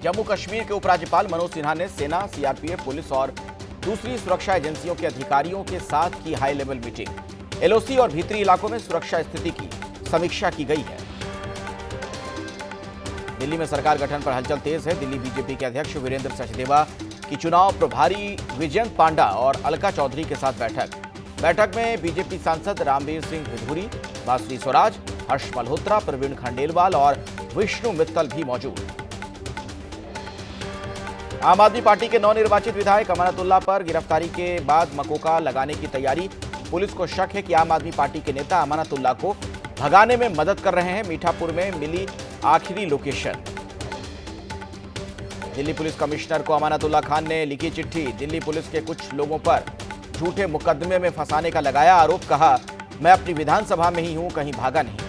जम्मू कश्मीर के उपराज्यपाल मनोज सिन्हा ने सेना, सीआरपीएफ, पुलिस और दूसरी सुरक्षा एजेंसियों के अधिकारियों के साथ की हाई लेवल मीटिंग। एलओसी और भीतरी इलाकों में सुरक्षा स्थिति की समीक्षा की गई है। दिल्ली में सरकार गठन पर हलचल तेज है। दिल्ली बीजेपी के अध्यक्ष वीरेंद्र सचदेवा की चुनाव प्रभारी विजयंत पांडा और अलका चौधरी के साथ बैठक में बीजेपी सांसद रामवीर सिंह विधूरी, बासुरी स्वराज, हर्ष मल्होत्रा, प्रवीण खंडेलवाल और विष्णु मित्तल भी मौजूद। आम आदमी पार्टी के नवनिर्वाचित विधायक अमानतुल्लाह पर गिरफ्तारी के बाद मकोका लगाने की तैयारी। पुलिस को शक है कि आम आदमी पार्टी के नेता अमानतुल्लाह को भगाने में मदद कर रहे हैं। मीठापुर में मिली आखिरी लोकेशन। दिल्ली पुलिस कमिश्नर को अमानतुल्लाह खान ने लिखी चिट्ठी। दिल्ली पुलिस के कुछ लोगों पर झूठे मुकदमे में फंसाने का लगाया आरोप। कहा, मैं अपनी विधानसभा में ही हूं, कहीं भागा नहीं।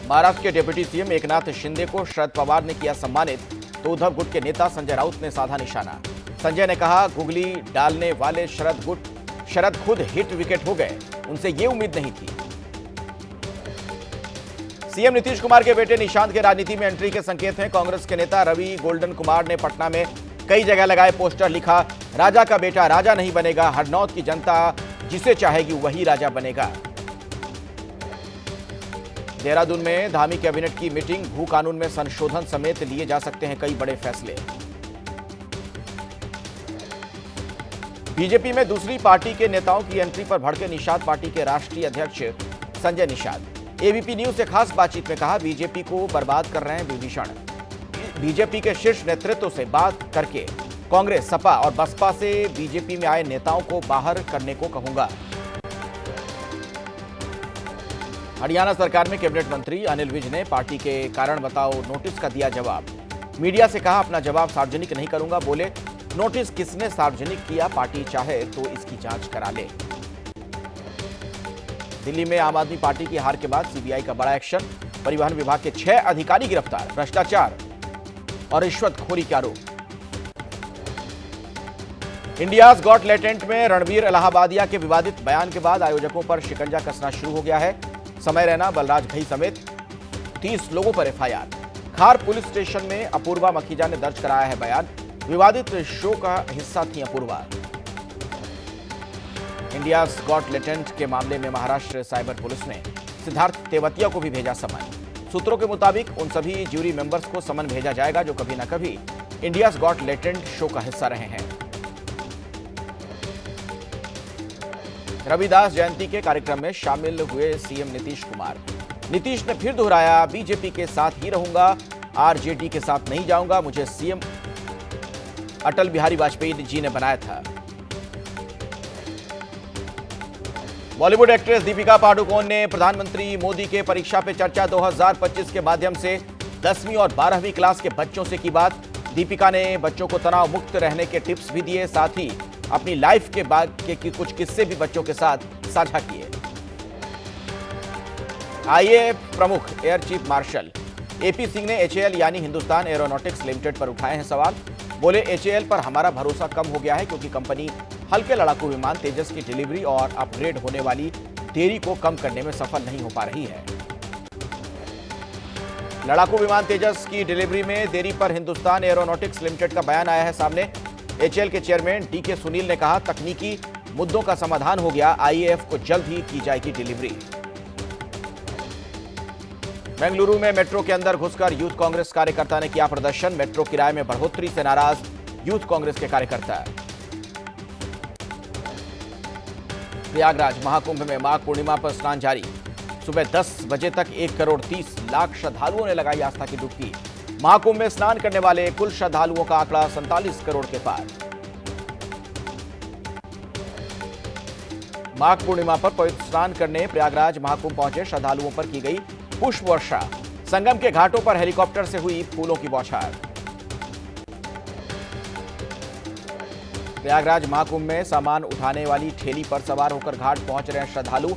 महाराष्ट्र के डिप्टी सीएम एकनाथ शिंदे को शरद पवार ने किया सम्मानित, तो उद्धव गुट के नेता संजय राउत ने साधा निशाना। संजय ने कहा, गुगली डालने वाले शरद खुद हिट विकेट हो गए, उनसे ये उम्मीद नहीं थी। सीएम नीतीश कुमार के बेटे निशांत के राजनीति में एंट्री के संकेत हैं। कांग्रेस के नेता रवि गोल्डन कुमार ने पटना में कई जगह लगाए पोस्टर। लिखा, राजा का बेटा राजा नहीं बनेगा, हरनौत की जनता जिसे चाहेगी वही राजा बनेगा। देहरादून में धामी कैबिनेट की मीटिंग। भू कानून में संशोधन समेत लिए जा सकते हैं कई बड़े फैसले। बीजेपी में दूसरी पार्टी के नेताओं की एंट्री पर भड़के निषाद पार्टी के राष्ट्रीय अध्यक्ष संजय निषाद। एबीपी न्यूज से खास बातचीत में कहा, बीजेपी को बर्बाद कर रहे हैं विभीषण। बीजेपी के शीर्ष नेतृत्व से बात करके कांग्रेस, सपा और बसपा से बीजेपी में आए नेताओं को बाहर करने को कहूंगा। हरियाणा सरकार में कैबिनेट मंत्री अनिल विज ने पार्टी के कारण बताओ नोटिस का दिया जवाब। मीडिया से कहा, अपना जवाब सार्वजनिक नहीं करूंगा। बोले, नोटिस किसने सार्वजनिक किया, पार्टी चाहे तो इसकी जांच करा ले। दिल्ली में आम आदमी पार्टी की हार के बाद सीबीआई का बड़ा एक्शन। परिवहन विभाग के 6 अधिकारी गिरफ्तार, भ्रष्टाचार और रिश्वतखोरी के आरोप। इंडियाज गॉट टैलेंट में रणवीर इलाहाबादिया के विवादित बयान के बाद आयोजकों पर शिकंजा कसना शुरू हो गया है। समय रैना, बलराज घई समेत 30 लोगों पर एफआईआर। खार पुलिस स्टेशन में अपूर्वा मखीजा ने दर्ज कराया है बयान। विवादित शो का हिस्सा थी अपूर्वा। इंडियाज गॉट टैलेंट के मामले में महाराष्ट्र साइबर पुलिस ने सिद्धार्थ तेवतिया को भी भेजा समन। सूत्रों के मुताबिक उन सभी ज्यूरी मेंबर्स को समन भेजा जाएगा जो कभी न कभी इंडियाज गॉट टैलेंट शो का हिस्सा रहे हैं। रविदास जयंती के कार्यक्रम में शामिल हुए सीएम नीतीश कुमार। नीतीश ने फिर दोहराया, बीजेपी के साथ ही रहूंगा, आरजेडी के साथ नहीं जाऊंगा। मुझे सीएम अटल बिहारी वाजपेयी जी ने बनाया था। बॉलीवुड एक्ट्रेस दीपिका पादुकोण ने प्रधानमंत्री मोदी के परीक्षा पे चर्चा 2025 के माध्यम से 10वीं और 12वीं क्लास के बच्चों से की बात। दीपिका ने बच्चों को तनाव मुक्त रहने के टिप्स भी दिए, साथ ही अपनी लाइफ के बाद के कुछ किस्से भी बच्चों के साथ साझा किए। आईएएफ प्रमुख air chief marshal AP Singh ने एचएएल यानी हिंदुस्तान एरोनॉटिक्स लिमिटेड पर उठाए हैं सवाल। बोले, एचएएल पर हमारा भरोसा कम हो गया है क्योंकि कंपनी हल्के लड़ाकू विमान तेजस की डिलीवरी और अपग्रेड होने वाली देरी को कम करने में सफल नहीं हो पा रही है। लड़ाकू विमान तेजस की डिलीवरी में देरी पर हिंदुस्तान एरोनॉटिक्स लिमिटेड का बयान आया है सामने। एचएएल के चेयरमैन डीके सुनील ने कहा, तकनीकी मुद्दों का समाधान हो गया, आईएएफ को जल्द ही की जाएगी डिलीवरी। बेंगलुरु में मेट्रो के अंदर घुसकर यूथ कांग्रेस कार्यकर्ता ने किया प्रदर्शन। मेट्रो किराए में बढ़ोतरी से नाराज यूथ कांग्रेस के कार्यकर्ता। प्रयागराज महाकुंभ में माघ पूर्णिमा पर स्नान जारी। सुबह 10 बजे तक 1 करोड़ 30 लाख श्रद्धालुओं ने लगाई आस्था की डुबकी। महाकुंभ में स्नान करने वाले कुल श्रद्धालुओं का आंकड़ा 47 करोड़ के पार। माघ पूर्णिमा पर पवित्र स्नान करने प्रयागराज महाकुंभ पहुंचे श्रद्धालुओं पर की गई पुष्प वर्षा। संगम के घाटों पर हेलीकॉप्टर से हुई फूलों की बौछार। प्रयागराज महाकुंभ में सामान उठाने वाली ठेली पर सवार होकर घाट पहुंच रहे हैं श्रद्धालु।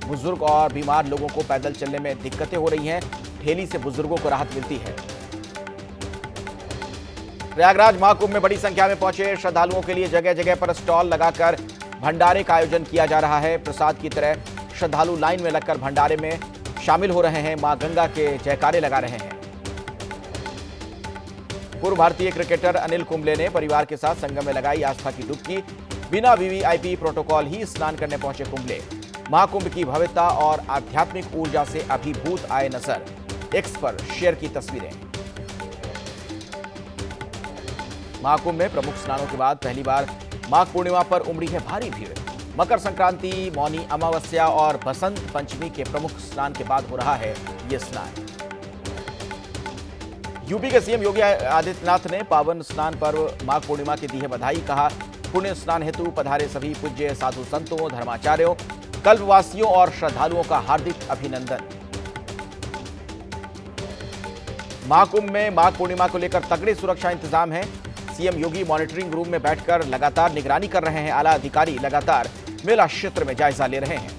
बुजुर्ग और बीमार लोगों को पैदल चलने में दिक्कतें हो रही हैं। ठेली से बुजुर्गों को राहत मिलती है। प्रयागराज महाकुंभ में बड़ी संख्या में पहुंचे श्रद्धालुओं के लिए जगह जगह पर स्टॉल लगाकर भंडारे का आयोजन किया जा रहा है। प्रसाद की तरह श्रद्धालु लाइन में लगकर भंडारे में शामिल हो रहे हैं, मां गंगा के जयकारे लगा रहे हैं। पूर्व भारतीय क्रिकेटर अनिल कुंबले ने परिवार के साथ संगम में लगाई आस्था की डुबकी। बिना वीवीआईपी प्रोटोकॉल ही स्नान करने पहुंचे कुंबले। महाकुंभ की भव्यता और आध्यात्मिक ऊर्जा से अभिभूत आए नजर। एक्स पर शेयर की तस्वीरें। महाकुंभ में प्रमुख स्नानों के बाद पहली बार माघ पूर्णिमा पर उमड़ी है भारी भीड़। मकर संक्रांति, मौनी अमावस्या और बसंत पंचमी के प्रमुख स्नान के बाद हो रहा है ये स्नान। यूपी के सीएम योगी आदित्यनाथ ने पावन स्नान पर्व माघ पूर्णिमा की दी है बधाई। कहा, पुण्य स्नान हेतु पधारे सभी पूज्य साधु संतों, धर्माचार्यों, कल्पवासियों और श्रद्धालुओं का हार्दिक अभिनंदन। महाकुंभ में माघ पूर्णिमा को लेकर तगड़े सुरक्षा इंतजाम हैं। सीएम योगी मॉनिटरिंग रूम में बैठकर लगातार निगरानी कर रहे हैं। आला अधिकारी लगातार मेला क्षेत्र में जायजा ले रहे हैं।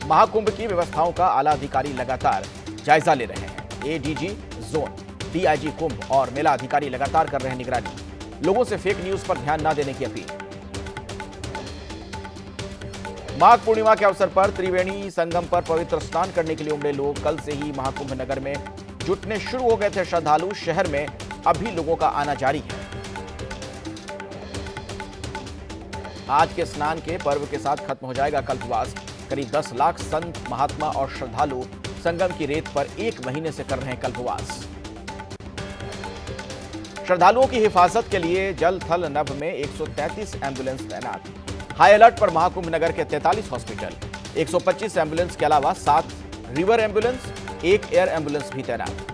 महाकुंभ की व्यवस्थाओं का आला अधिकारी लगातार जायजा ले रहे हैं। एडीजी जोन, डीआईजी कुंभ और मेला अधिकारी लगातार कर रहे हैं निगरानी। लोगों से फेक न्यूज पर ध्यान न देने की अपील। माघ पूर्णिमा के अवसर पर त्रिवेणी संगम पर पवित्र स्नान करने के लिए उमड़े लोग। कल से ही महाकुंभ नगर में जुटने शुरू हो गए थे श्रद्धालु। शहर में अभी लोगों का आना जारी है। आज के स्नान के पर्व के साथ खत्म हो जाएगा कल्पवास। करीब 10 लाख संत, महात्मा और श्रद्धालु संगम की रेत पर 1 महीने से कर रहे हैं कल्पवास। श्रद्धालुओं की हिफाजत के लिए जल, थल, नभ में 133 एम्बुलेंस तैनात। हाई अलर्ट पर महाकुंभ नगर के 43 हॉस्पिटल। 125 एम्बुलेंस के अलावा 7 रिवर एम्बुलेंस, 1 एयर एम्बुलेंस भी तैनात।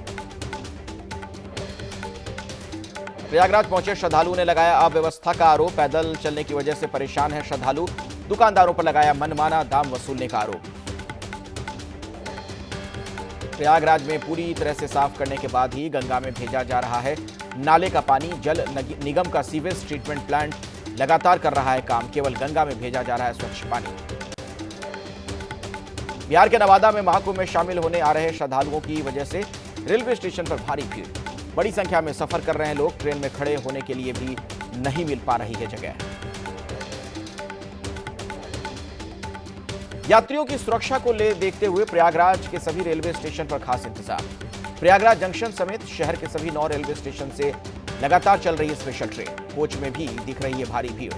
प्रयागराज पहुंचे श्रद्धालुओं ने लगाया अव्यवस्था का आरोप। पैदल चलने की वजह से परेशान है श्रद्धालु। दुकानदारों पर लगाया मनमाना दाम वसूलने का आरोप। प्रयागराज में पूरी तरह से साफ करने के बाद ही गंगा में भेजा जा रहा है नाले का पानी। जल निगम का सीवेज ट्रीटमेंट प्लांट लगातार कर रहा है काम। केवल गंगा में भेजा जा रहा है स्वच्छ पानी। बिहार के नवादा में महाकुंभ में शामिल होने आ रहे श्रद्धालुओं की वजह से रेलवे स्टेशन पर भारी भीड़। बड़ी संख्या में सफर कर रहे हैं लोग। ट्रेन में खड़े होने के लिए भी नहीं मिल पा रही है जगह। यात्रियों की सुरक्षा को देखते हुए प्रयागराज के सभी रेलवे स्टेशन पर खास इंतजाम। प्रयागराज जंक्शन समेत शहर के सभी 9 रेलवे स्टेशन से लगातार चल रही है स्पेशल ट्रेन। कोच में भी दिख रही है भारी भीड़।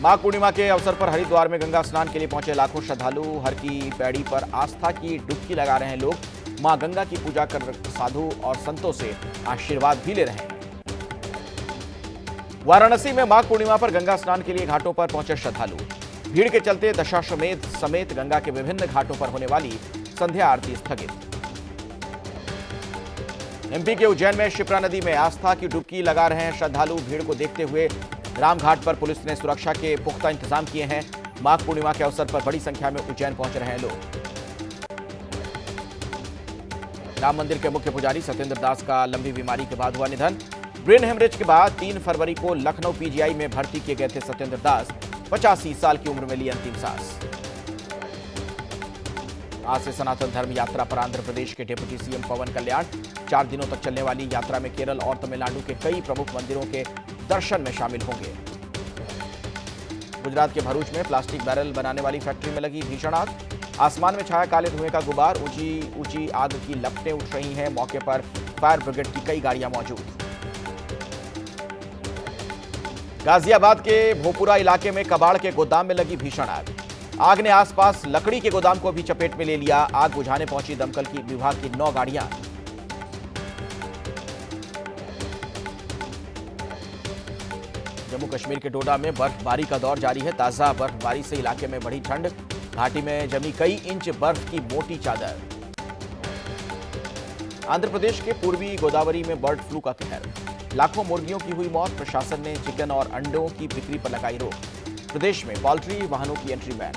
माघ पूर्णिमा के अवसर पर हरिद्वार में गंगा स्नान के लिए पहुंचे लाखों श्रद्धालु। हर की पैड़ी पर आस्था की डुबकी लगा रहे हैं लोग। मां गंगा की पूजा कर साधु और संतों से आशीर्वाद भी ले रहे हैं। वाराणसी में माघ पूर्णिमा पर गंगा स्नान के लिए घाटों पर पहुंचे श्रद्धालु। भीड़ के चलते दशाश्वमेध समेत गंगा के विभिन्न घाटों पर होने वाली संध्या आरती स्थगित। एमपी के उज्जैन में शिप्रा नदी में आस्था की डुबकी लगा रहे हैं श्रद्धालु। भीड़ को देखते हुए रामघाट पर पुलिस ने सुरक्षा के पुख्ता इंतजाम किए हैं। माघ पूर्णिमा के अवसर पर बड़ी संख्या में उज्जैन पहुंच रहे हैं लोग। राम मंदिर के मुख्य पुजारी सत्येंद्र दास का लंबी बीमारी के बाद हुआ निधन। ब्रेन हेमरेज के बाद 3 फरवरी को लखनऊ पीजीआई में भर्ती किए गए थे सत्येंद्र दास। 85 साल की उम्र में ली अंतिम सांस। आज से सनातन धर्म यात्रा पर आंध्र प्रदेश के डिप्टी सीएम पवन कल्याण। 4 दिनों तक चलने वाली यात्रा में केरल और तमिलनाडु के कई प्रमुख मंदिरों के दर्शन में शामिल होंगे। गुजरात के भरूच में प्लास्टिक बैरल बनाने वाली फैक्ट्री में लगी भीषण आग। आसमान में छाया काले धुएं का गुबार। ऊंची आग की लपटें उठ रही हैं। मौके पर फायर ब्रिगेड की कई गाड़ियां मौजूद। गाजियाबाद के भोपुरा इलाके में कबाड़ के गोदाम में लगी भीषण आग। आग ने आसपास लकड़ी के गोदाम को भी चपेट में ले लिया। आग बुझाने पहुंची दमकल की विभाग की 9 गाड़ियां। जम्मू कश्मीर के डोडा में बर्फबारी का दौर जारी है। ताजा बर्फबारी से इलाके में बढ़ी ठंड। घाटी में जमी कई इंच बर्फ की मोटी चादर। आंध्र प्रदेश के पूर्वी गोदावरी में बर्ड फ्लू का कहर। लाखों मुर्गियों की हुई मौत। प्रशासन ने चिकन और अंडों की बिक्री पर लगाई रोक। प्रदेश में पोल्ट्री वाहनों की एंट्री बैन।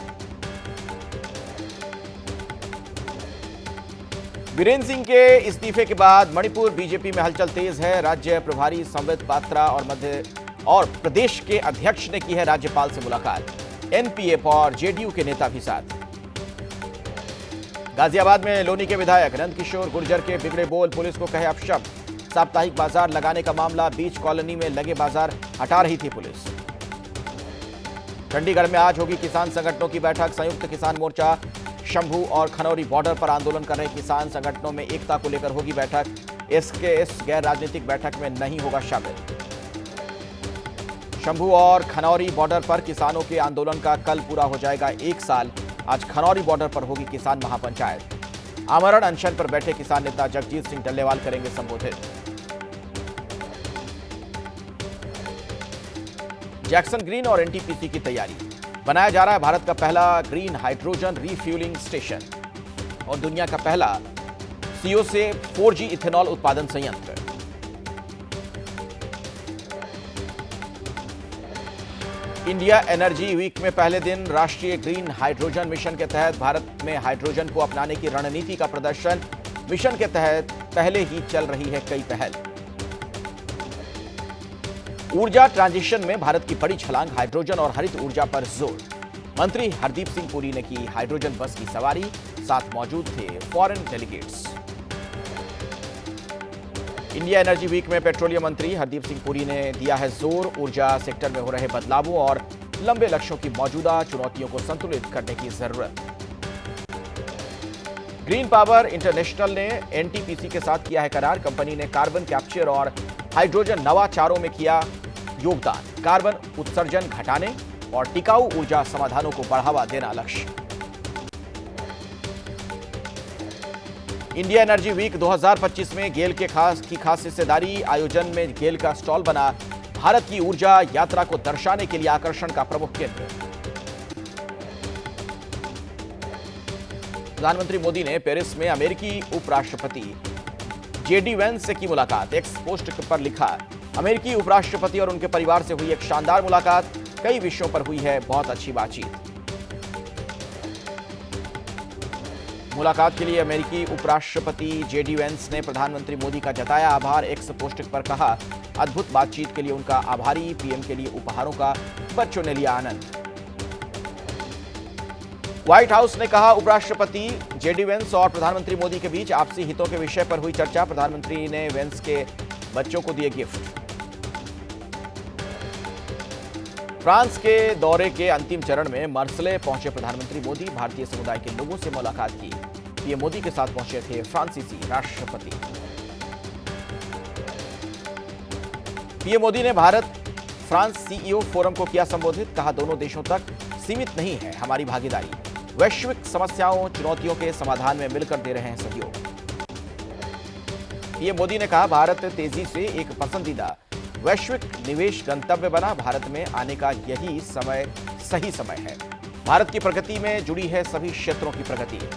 बीरेन सिंह के इस्तीफे के बाद मणिपुर बीजेपी में हलचल तेज है। राज्य प्रभारी संबित पात्रा और प्रदेश के अध्यक्ष ने की है राज्यपाल से मुलाकात। एनपीएफ और जेडीयू के नेता भी साथ। गाजियाबाद में लोनी के विधायक नंदकिशोर गुर्जर के बिगड़े बोल पुलिस को कहे अपशब्द। साप्ताहिक बाजार लगाने का मामला। बीच कॉलोनी में लगे बाजार हटा रही थी पुलिस। चंडीगढ़ में आज होगी किसान संगठनों की बैठक। संयुक्त किसान मोर्चा शंभू और खनौरी बॉर्डर पर आंदोलन कर रहे किसान संगठनों में एकता को लेकर होगी बैठक। इस गैर राजनीतिक बैठक में नहीं होगा शामिल। शंभू और खनौरी बॉर्डर पर किसानों के आंदोलन का कल पूरा हो जाएगा 1 साल। आज खनौरी बॉर्डर पर होगी किसान महापंचायत। आमरण अनशन पर बैठे किसान नेता जगजीत सिंह डल्लेवाल करेंगे संबोधित। जैक्सन ग्रीन और एनटीपीसी की तैयारी। बनाया जा रहा है भारत का पहला ग्रीन हाइड्रोजन रिफ्यूलिंग स्टेशन और दुनिया का पहला सीओ से 4G इथेनॉल उत्पादन संयंत्र। इंडिया एनर्जी वीक में पहले दिन राष्ट्रीय ग्रीन हाइड्रोजन मिशन के तहत भारत में हाइड्रोजन को अपनाने की रणनीति का प्रदर्शन। मिशन के तहत पहले ही चल रही है कई पहल। ऊर्जा ट्रांजिशन में भारत की बड़ी छलांग, हाइड्रोजन और हरित ऊर्जा पर जोर। मंत्री हरदीप सिंह पुरी ने की हाइड्रोजन बस की सवारी, साथ मौजूद थे foreign delegates. India energy week में पेट्रोलियम मंत्री हरदीप सिंह पुरी ने दिया है जोर। ऊर्जा सेक्टर में हो रहे बदलावों और लंबे लक्ष्यों की मौजूदा चुनौतियों को संतुलित करने की जरूरत। ग्रीन पावर इंटरनेशनल ने एनटीपीसी के साथ किया है करार। कंपनी ने कार्बन कैप्चर और हाइड्रोजन नवाचारों में किया योगदान। कार्बन उत्सर्जन घटाने और टिकाऊ ऊर्जा समाधानों को बढ़ावा देना लक्ष्य। इंडिया एनर्जी वीक 2025 में गेल की खास हिस्सेदारी। आयोजन में गेल का स्टॉल बना भारत की ऊर्जा यात्रा को दर्शाने के लिए आकर्षण का प्रमुख केंद्र। प्रधानमंत्री मोदी ने पेरिस में अमेरिकी उपराष्ट्रपति जेडी वेंस से की मुलाकात। एक्स पोस्ट पर लिखा, अमेरिकी उपराष्ट्रपति और उनके परिवार से हुई एक शानदार मुलाकात। कई विषयों पर हुई है बहुत अच्छी बातचीत। मुलाकात के लिए अमेरिकी उपराष्ट्रपति जेडी वेंस ने प्रधानमंत्री मोदी का जताया आभार। एक्स पोस्ट पर कहा, अद्भुत बातचीत के लिए उनका आभारी। पीएम के लिए उपहारों का बच्चों ने लिया आनंद। व्हाइट हाउस ने कहा, उपराष्ट्रपति जेडी वेंस और प्रधानमंत्री मोदी के बीच आपसी हितों के विषय पर हुई चर्चा। प्रधानमंत्री ने वेंस के बच्चों को दिए गिफ्ट। फ्रांस के दौरे के अंतिम चरण में मार्सेले पहुंचे प्रधानमंत्री मोदी। भारतीय समुदाय के लोगों से मुलाकात की। पीएम मोदी के साथ पहुंचे थे फ्रांसीसी राष्ट्रपति। पीएम मोदी ने भारत फ्रांस सीईओ फोरम को किया संबोधित। कहा, दोनों देशों तक सीमित नहीं है हमारी भागीदारी। वैश्विक समस्याओं चुनौतियों के समाधान में मिलकर दे रहे हैं सहयोग। पीएम मोदी ने कहा, भारत तेजी से एक पसंदीदा वैश्विक निवेश गंतव्य बना। भारत में आने का यही सही समय है। भारत की प्रगति में जुड़ी है सभी क्षेत्रों की प्रगति।